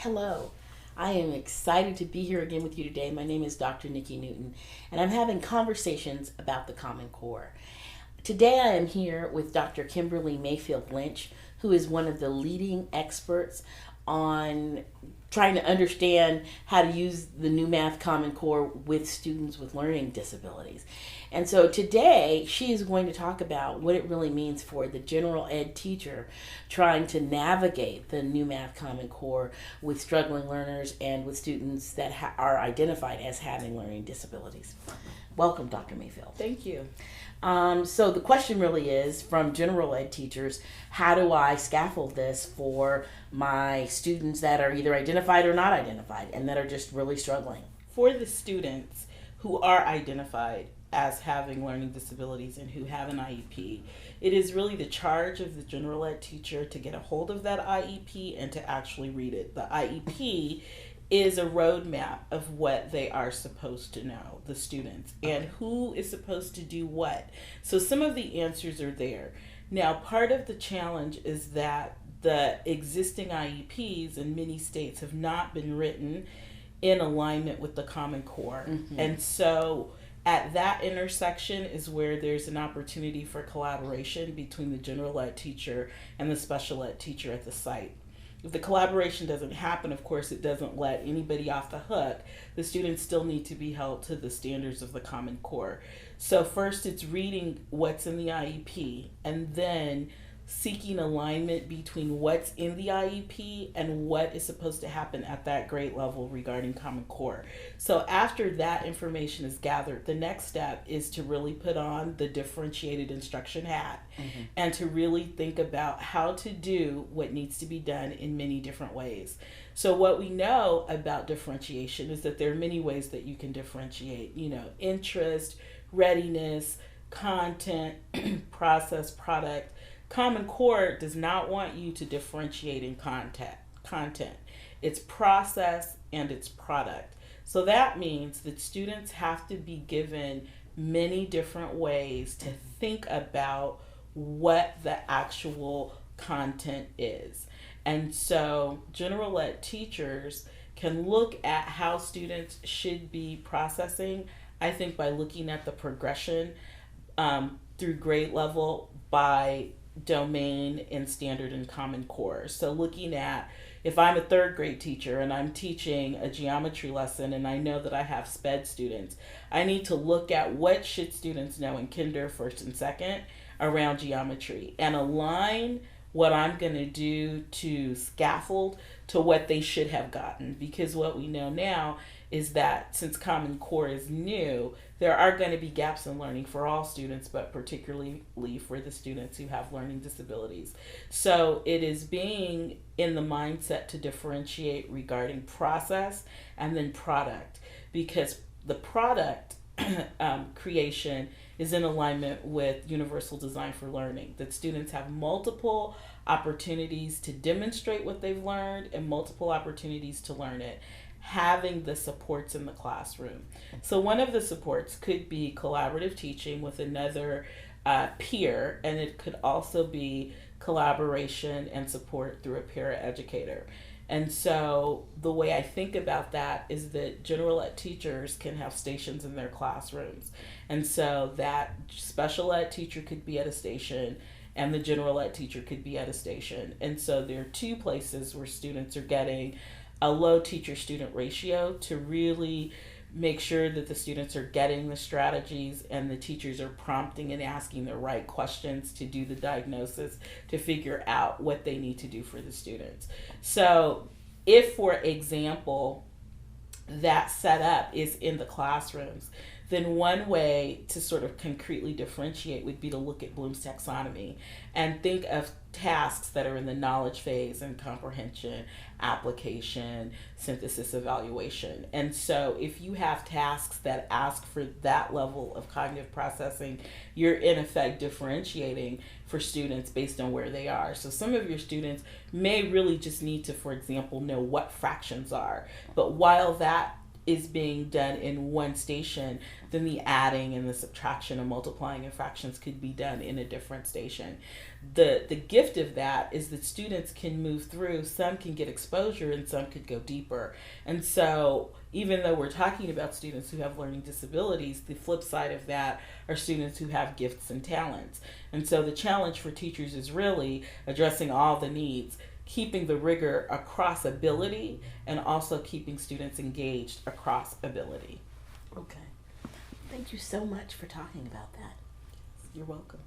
Hello, I am excited to be here again with you today. My name is Dr. Nicki Newton, and I'm having conversations about the Common Core. Today I am here with Dr. Kimberly Mayfield Lynch, who is one of the leading experts on trying to understand how to use the new Math Common Core with students with learning disabilities. And so today she is going to talk about what it really means for the general ed teacher trying to navigate the new Math Common Core with struggling learners and with students that are identified as having learning disabilities. Welcome, Dr. Mayfield. Thank you. So the question really is, from general ed teachers, how do I scaffold this for my students that are either identified or not identified and that are just really struggling? For the students who are identified as having learning disabilities and who have an IEP, it is really the charge of the general ed teacher to get a hold of that IEP and to actually read it. The IEP is a roadmap of what they are supposed to know, the students, and who is supposed to do what. So some of the answers are there. Now, part of the challenge is that the existing IEPs in many states have not been written in alignment with the Common Core. Mm-hmm. And so at that intersection is where there's an opportunity for collaboration between the general ed teacher and the special ed teacher at the site. If the collaboration doesn't happen, of course, it doesn't let anybody off the hook. The students still need to be held to the standards of the Common Core. So first it's reading what's in the IEP and then seeking alignment between what's in the IEP and what is supposed to happen at that grade level regarding Common Core. So after that information is gathered, the next step is to really put on the differentiated instruction hat and to really think about how to do what needs to be done in many different ways. So what we know about differentiation is that there are many ways that you can differentiate, interest, readiness, content, process, product. Common Core does not want you to differentiate in content. It's process and it's product. So that means that students have to be given many different ways to think about what the actual content is. And so general ed teachers can look at how students should be processing, I think, by looking at the progression through grade level by domain and standard and Common Core. So looking at, if I'm a third grade teacher and I'm teaching a geometry lesson and I know that I have SPED students, I need to look at what should students know in kinder, first and second around geometry and align what I'm going to do to scaffold to what they should have gotten. Because what we know now is that since Common Core is new, there are going to be gaps in learning for all students, but particularly for the students who have learning disabilities. So it is being in the mindset to differentiate regarding process and then product, because the product creation is in alignment with universal design for learning, that students have multiple opportunities to demonstrate what they've learned and multiple opportunities to learn it, having the supports in the classroom. So one of the supports could be collaborative teaching with another peer, and it could also be collaboration and support through a paraeducator. And so the way I think about that is that general ed teachers can have stations in their classrooms. And so that special ed teacher could be at a station and the general ed teacher could be at a station. And so there are two places where students are getting a low teacher-student ratio to really make sure that the students are getting the strategies and the teachers are prompting and asking the right questions to do the diagnosis to figure out what they need to do for the students. So if, for example, that setup is in the classrooms, then one way to sort of concretely differentiate would be to look at Bloom's taxonomy and think of tasks that are in the knowledge phase and comprehension, application, synthesis, evaluation. And so if you have tasks that ask for that level of cognitive processing, you're in effect differentiating for students based on where they are. So some of your students may really just need to, for example, know what fractions are. But while that is being done in one station, then the adding and the subtraction and multiplying and fractions could be done in a different station. The gift of that is that students can move through, some can get exposure and some could go deeper. And so even though we're talking about students who have learning disabilities, the flip side of that are students who have gifts and talents. And so the challenge for teachers is really addressing all the needs, keeping the rigor across ability, and also keeping students engaged across ability. Okay. Thank you so much for talking about that. You're welcome.